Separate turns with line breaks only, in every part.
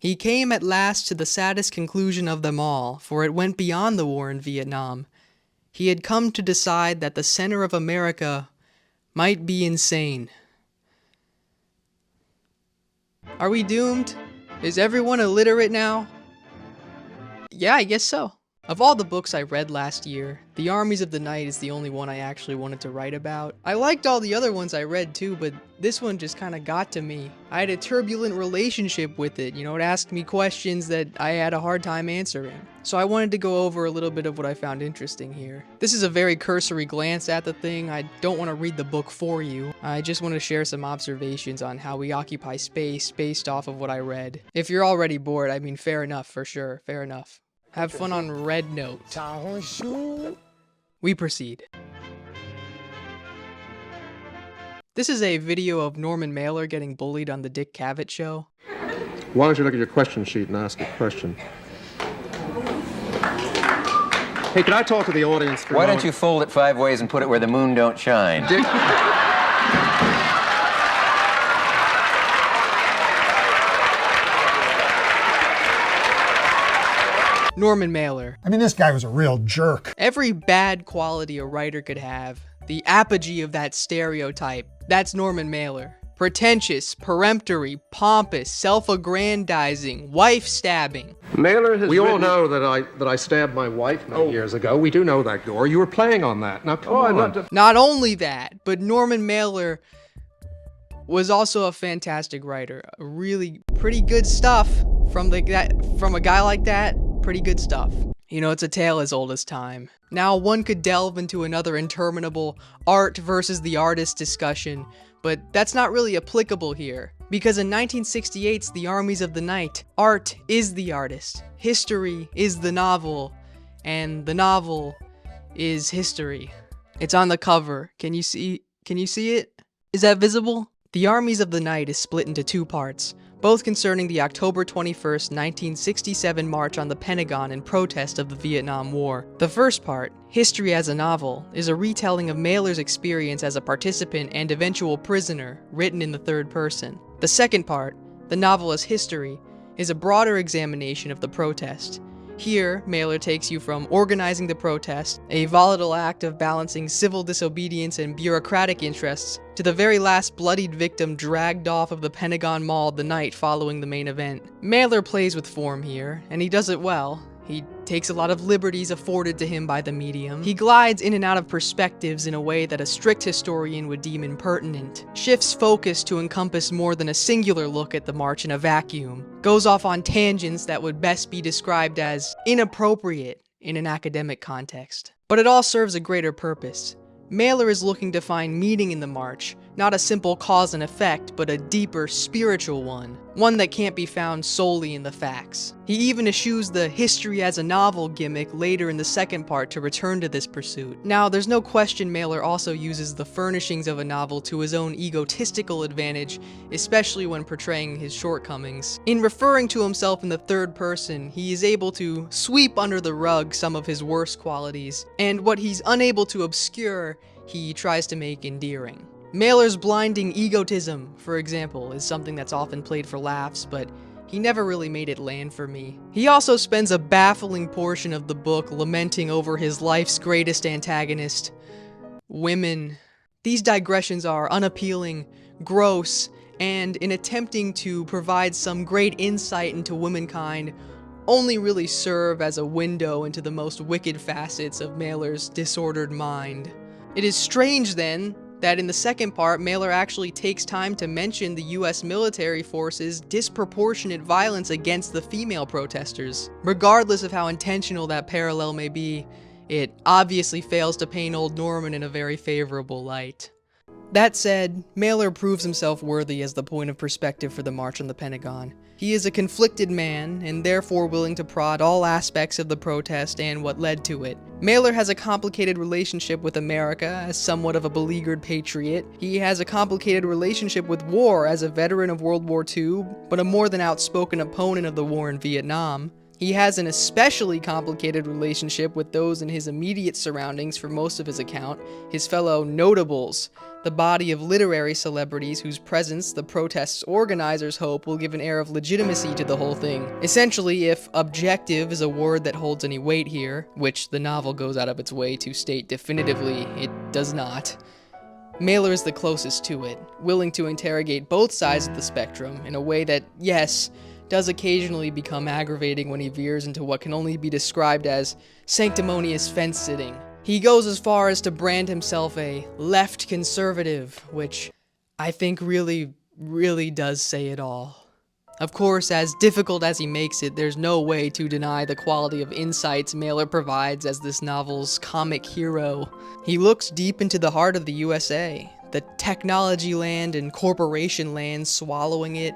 He came at last to the saddest conclusion of them all, for it went beyond the war in Vietnam. He had come to decide that the center of America might be insane. Are we doomed? Is everyone illiterate now? Yeah, I guess so. Of all the books I read last year, The Armies of the Night is the only one I actually wanted to write about. I liked all the other ones I read too, but this one just kinda got to me. I had a turbulent relationship with it, it asked me questions that I had a hard time answering. So I wanted to go over a little bit of what I found interesting here. This is a very cursory glance at the thing. I don't want to read the book for you. I just want to share some observations on how we occupy space based off of what I read. If you're already bored, I mean, fair enough, for sure, fair enough. Have fun on Red Note. We proceed. This is a video of Norman Mailer getting bullied on the Dick Cavett show.
Why don't you look at your question sheet and ask a question? Hey, can I talk to the audience for a moment?
Why don't you fold it 5 ways and put it where the moon don't shine?
Dick...
Norman Mailer.
I mean, this guy was a real jerk.
Every bad quality a writer could have, the apogee of that stereotype, that's Norman Mailer. Pretentious, peremptory, pompous, self-aggrandizing, wife-stabbing.
Mailer has We all know that I stabbed my wife many years ago. We do know that, Gore. You were playing on that. Now, come on.
Not only that, but Norman Mailer was also a fantastic writer. Really pretty good stuff from a guy like that. Pretty good stuff. It's a tale as old as time. Now, one could delve into another interminable art versus the artist discussion, but that's not really applicable here. Because in 1968's The Armies of the Night, art is the artist, history is the novel, and the novel is history. It's on the cover. Can you see it? Is that visible? The Armies of the Night is split into 2 parts, both concerning the October 21st, 1967 march on the Pentagon in protest of the Vietnam War. The first part, History as a Novel, is a retelling of Mailer's experience as a participant and eventual prisoner, written in the third person. The second part, The Novel as History, is a broader examination of the protest. Here, Mailer takes you from organizing the protest, a volatile act of balancing civil disobedience and bureaucratic interests, to the very last bloodied victim dragged off of the Pentagon Mall the night following the main event. Mailer plays with form here, and he does it well. He takes a lot of liberties afforded to him by the medium. He glides in and out of perspectives in a way that a strict historian would deem impertinent. Shifts focus to encompass more than a singular look at the march in a vacuum. Goes off on tangents that would best be described as inappropriate in an academic context. But it all serves a greater purpose. Mailer is looking to find meaning in the march, not a simple cause and effect, but a deeper spiritual one that can't be found solely in the facts. He even eschews the history as a novel gimmick later in the second part to return to this pursuit. Now, there's no question Mailer also uses the furnishings of a novel to his own egotistical advantage, especially when portraying his shortcomings. In referring to himself in the third person, he is able to sweep under the rug some of his worst qualities, and what he's unable to obscure, he tries to make endearing. Mailer's blinding egotism, for example, is something that's often played for laughs, but he never really made it land for me. He also spends a baffling portion of the book lamenting over his life's greatest antagonist, women. These digressions are unappealing, gross, and in attempting to provide some great insight into womankind, only really serve as a window into the most wicked facets of Mailer's disordered mind. It is strange, then, that in the second part, Mailer actually takes time to mention the US military force's disproportionate violence against the female protesters. Regardless of how intentional that parallel may be, it obviously fails to paint old Norman in a very favorable light. That said, Mailer proves himself worthy as the point of perspective for the March on the Pentagon. He is a conflicted man, and therefore willing to prod all aspects of the protest and what led to it. Mailer has a complicated relationship with America as somewhat of a beleaguered patriot. He has a complicated relationship with war as a veteran of World War II, but a more than outspoken opponent of the war in Vietnam. He has an especially complicated relationship with those in his immediate surroundings for most of his account, his fellow notables, the body of literary celebrities whose presence the protest's organizers hope will give an air of legitimacy to the whole thing. Essentially, if objective is a word that holds any weight here, which the novel goes out of its way to state definitively it does not, Mailer is the closest to it, willing to interrogate both sides of the spectrum in a way that, yes, does occasionally become aggravating when he veers into what can only be described as sanctimonious fence-sitting. He goes as far as to brand himself a left conservative, which I think really does say it all. Of course, as difficult as he makes it, there's no way to deny the quality of insights Mailer provides as this novel's comic hero. He looks deep into the heart of the USA, the technology land and corporation land swallowing it,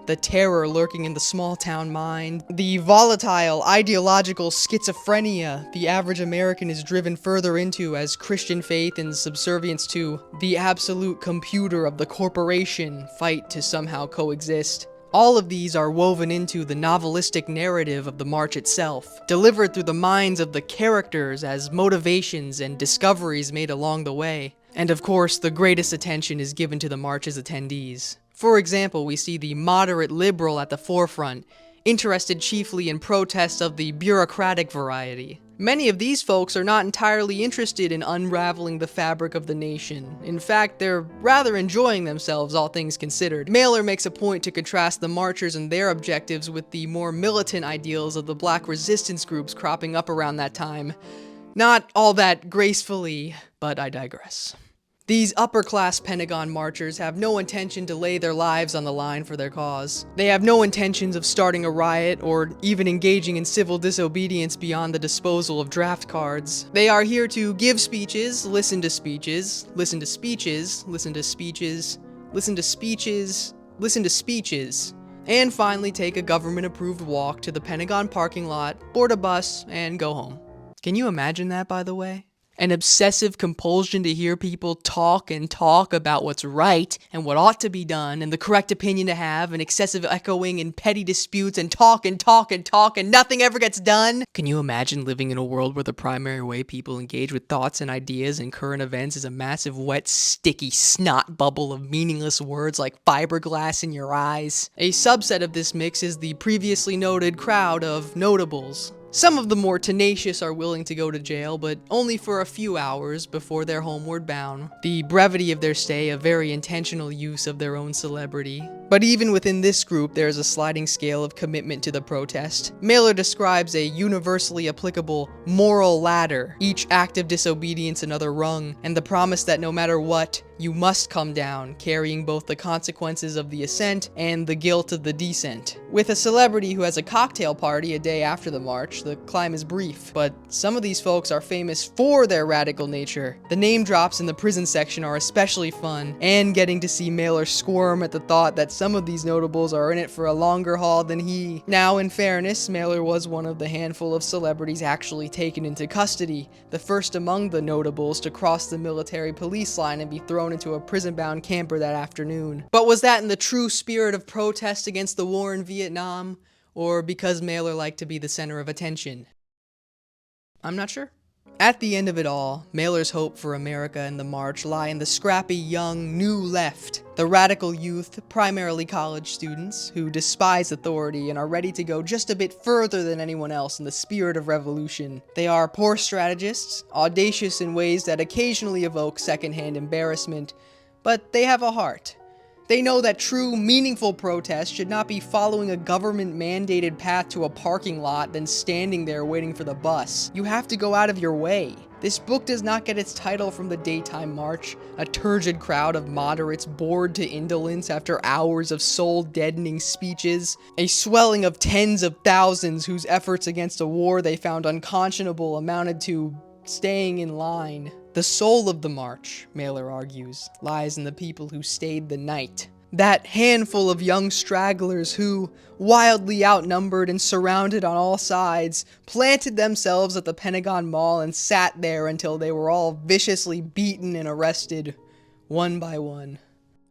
the terror lurking in the small-town mind, the volatile, ideological schizophrenia the average American is driven further into as Christian faith and subservience to the absolute computer of the corporation fight to somehow coexist. All of these are woven into the novelistic narrative of the march itself, delivered through the minds of the characters as motivations and discoveries made along the way. And of course, the greatest attention is given to the march's attendees. For example, we see the moderate liberal at the forefront, interested chiefly in protests of the bureaucratic variety. Many of these folks are not entirely interested in unraveling the fabric of the nation. In fact, they're rather enjoying themselves, all things considered. Mailer makes a point to contrast the marchers and their objectives with the more militant ideals of the black resistance groups cropping up around that time. Not all that gracefully, but I digress. These upper-class Pentagon marchers have no intention to lay their lives on the line for their cause. They have no intentions of starting a riot or even engaging in civil disobedience beyond the disposal of draft cards. They are here to give speeches, listen to speeches, listen to speeches, listen to speeches, listen to speeches, listen to speeches, and finally take a government-approved walk to the Pentagon parking lot, board a bus, and go home. Can you imagine that, by the way? An obsessive compulsion to hear people talk and talk about what's right and what ought to be done and the correct opinion to have, and excessive echoing and petty disputes and talk and talk and talk and nothing ever gets done. Can you imagine living in a world where the primary way people engage with thoughts and ideas and current events is a massive wet, sticky snot bubble of meaningless words like fiberglass in your eyes? A subset of this mix is the previously noted crowd of notables. Some of the more tenacious are willing to go to jail, but only for a few hours before they're homeward bound. The brevity of their stay a very intentional use of their own celebrity. But even within this group, there is a sliding scale of commitment to the protest. Mailer describes a universally applicable moral ladder, each act of disobedience another rung, and the promise that no matter what, you must come down, carrying both the consequences of the ascent and the guilt of the descent. With a celebrity who has a cocktail party a day after the march, the climb is brief, but some of these folks are famous for their radical nature. The name drops in the prison section are especially fun, and getting to see Mailer squirm at the thought that some of these notables are in it for a longer haul than he. Now, in fairness, Mailer was one of the handful of celebrities actually taken into custody, the first among the notables to cross the military police line and be thrown into a prison-bound camper that afternoon. But was that in the true spirit of protest against the war in Vietnam, or because Mailer liked to be the center of attention? I'm not sure. At the end of it all, Mailer's hope for America and the march lie in the scrappy, young, new left, the radical youth, primarily college students, who despise authority and are ready to go just a bit further than anyone else in the spirit of revolution. They are poor strategists, audacious in ways that occasionally evoke secondhand embarrassment, but they have a heart. They know that true, meaningful protest should not be following a government-mandated path to a parking lot, then standing there waiting for the bus. You have to go out of your way. This book does not get its title from the daytime march, a turgid crowd of moderates bored to indolence after hours of soul-deadening speeches, a swelling of tens of thousands whose efforts against a war they found unconscionable amounted to staying in line. The soul of the march, Mailer argues, lies in the people who stayed the night. That handful of young stragglers who, wildly outnumbered and surrounded on all sides, planted themselves at the Pentagon Mall and sat there until they were all viciously beaten and arrested, one by one.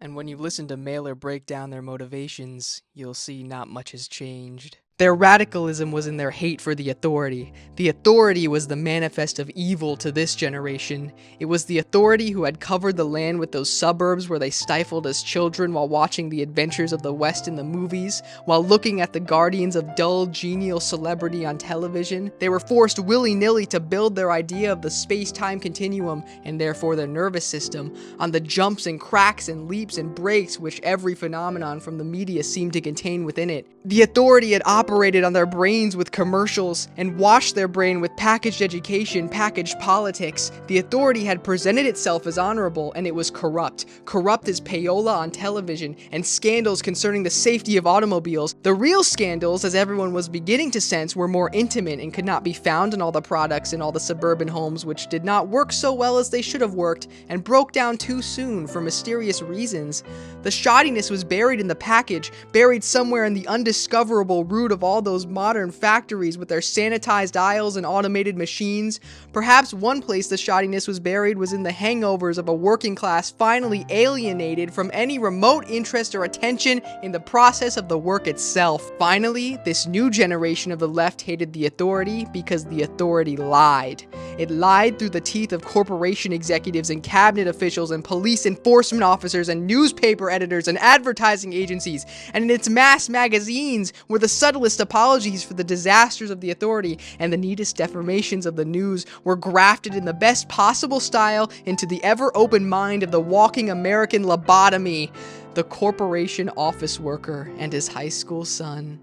And when you listen to Mailer break down their motivations, you'll see not much has changed. Their radicalism was in their hate for the authority. The authority was the manifest of evil to this generation. It was the authority who had covered the land with those suburbs where they stifled as children while watching the adventures of the West in the movies, while looking at the guardians of dull, genial celebrity on television. They were forced willy-nilly to build their idea of the space-time continuum, and therefore their nervous system, on the jumps and cracks and leaps and breaks which every phenomenon from the media seemed to contain within it. The authority had operated on their brains with commercials and washed their brain with packaged education, packaged politics. The authority had presented itself as honorable, and it was corrupt. Corrupt as payola on television, and scandals concerning the safety of automobiles. The real scandals, as everyone was beginning to sense, were more intimate and could not be found in all the products in all the suburban homes, which did not work so well as they should have worked, and broke down too soon for mysterious reasons. The shoddiness was buried in the package, buried somewhere in the undiscoverable root of all those modern factories with their sanitized aisles and automated machines. Perhaps one place the shoddiness was buried was in the hangovers of a working class finally alienated from any remote interest or attention in the process of the work itself. Finally, this new generation of the left hated the authority because the authority lied. It lied through the teeth of corporation executives and cabinet officials and police enforcement officers and newspaper editors and advertising agencies, and in its mass magazines were the subtlest apologies for the disasters of the authority, and the neatest deformations of the news were grafted in the best possible style into the ever-open mind of the walking American lobotomy, the corporation office worker and his high school son.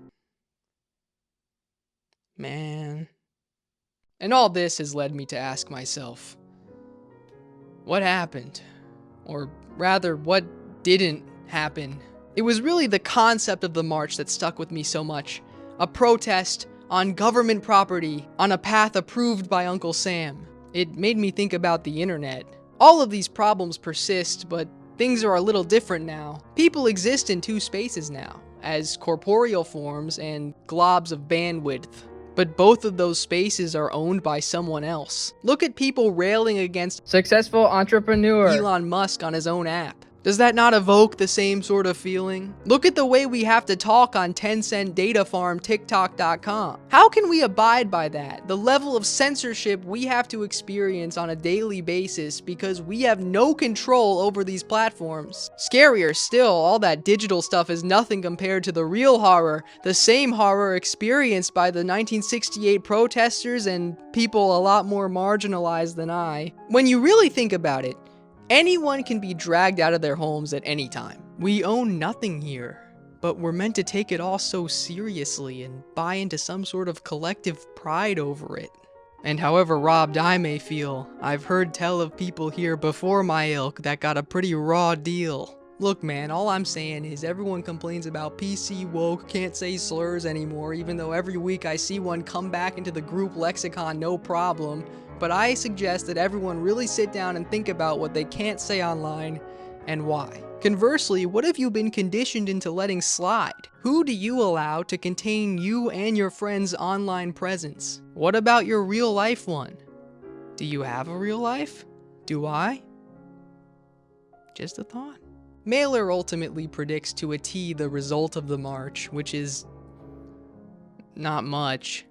Man. And all this has led me to ask myself, what happened? Or rather, what didn't happen? It was really the concept of the march that stuck with me so much. A protest on government property, on a path approved by Uncle Sam. It made me think about the internet. All of these problems persist, but things are a little different now. People exist in two spaces now, as corporeal forms and globs of bandwidth. But both of those spaces are owned by someone else. Look at people railing against successful entrepreneur Elon Musk on his own app. Does that not evoke the same sort of feeling? Look at the way we have to talk on 10-cent data farm TikTok.com. How can we abide by that? The level of censorship we have to experience on a daily basis because we have no control over these platforms. Scarier still, all that digital stuff is nothing compared to the real horror, the same horror experienced by the 1968 protesters and people a lot more marginalized than I. When you really think about it, anyone can be dragged out of their homes at any time. We own nothing here, but we're meant to take it all so seriously and buy into some sort of collective pride over it. And however robbed I may feel, I've heard tell of people here before my ilk that got a pretty raw deal. Look man, all I'm saying is everyone complains about PC woke, can't say slurs anymore, even though every week I see one come back into the group lexicon no problem. But I suggest that everyone really sit down and think about what they can't say online and why. Conversely, what have you been conditioned into letting slide? Who do you allow to contain you and your friends' online presence? What about your real life one? Do you have a real life? Do I? Just a thought. Mailer ultimately predicts to a T the result of the march, which is not much.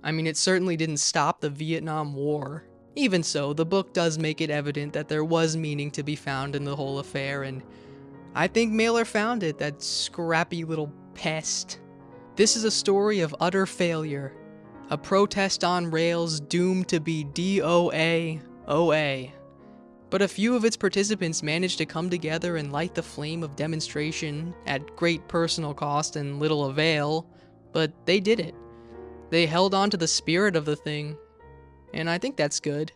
I mean, it certainly didn't stop the Vietnam War. Even so, the book does make it evident that there was meaning to be found in the whole affair, and I think Mailer found it, that scrappy little pest. This is a story of utter failure, a protest on rails doomed to be DOA. But a few of its participants managed to come together and light the flame of demonstration at great personal cost and little avail, but they did it. They held on to the spirit of the thing, and I think that's good.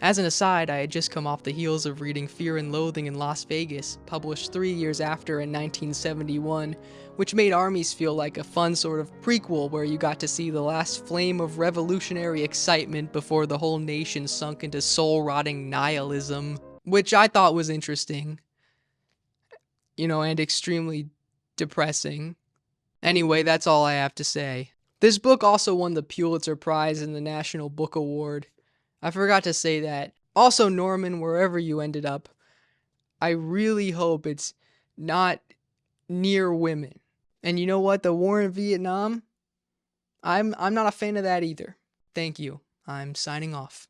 As an aside, I had just come off the heels of reading Fear and Loathing in Las Vegas, published 3 years after in 1971, which made Armies feel like a fun sort of prequel where you got to see the last flame of revolutionary excitement before the whole nation sunk into soul-rotting nihilism, which I thought was interesting, and extremely depressing. Anyway, that's all I have to say. This book also won the Pulitzer Prize in the National Book Award. I forgot to say that. Also, Norman, wherever you ended up, I really hope it's not near women. And you know what? The war in Vietnam, I'm not a fan of that either. Thank you. I'm signing off.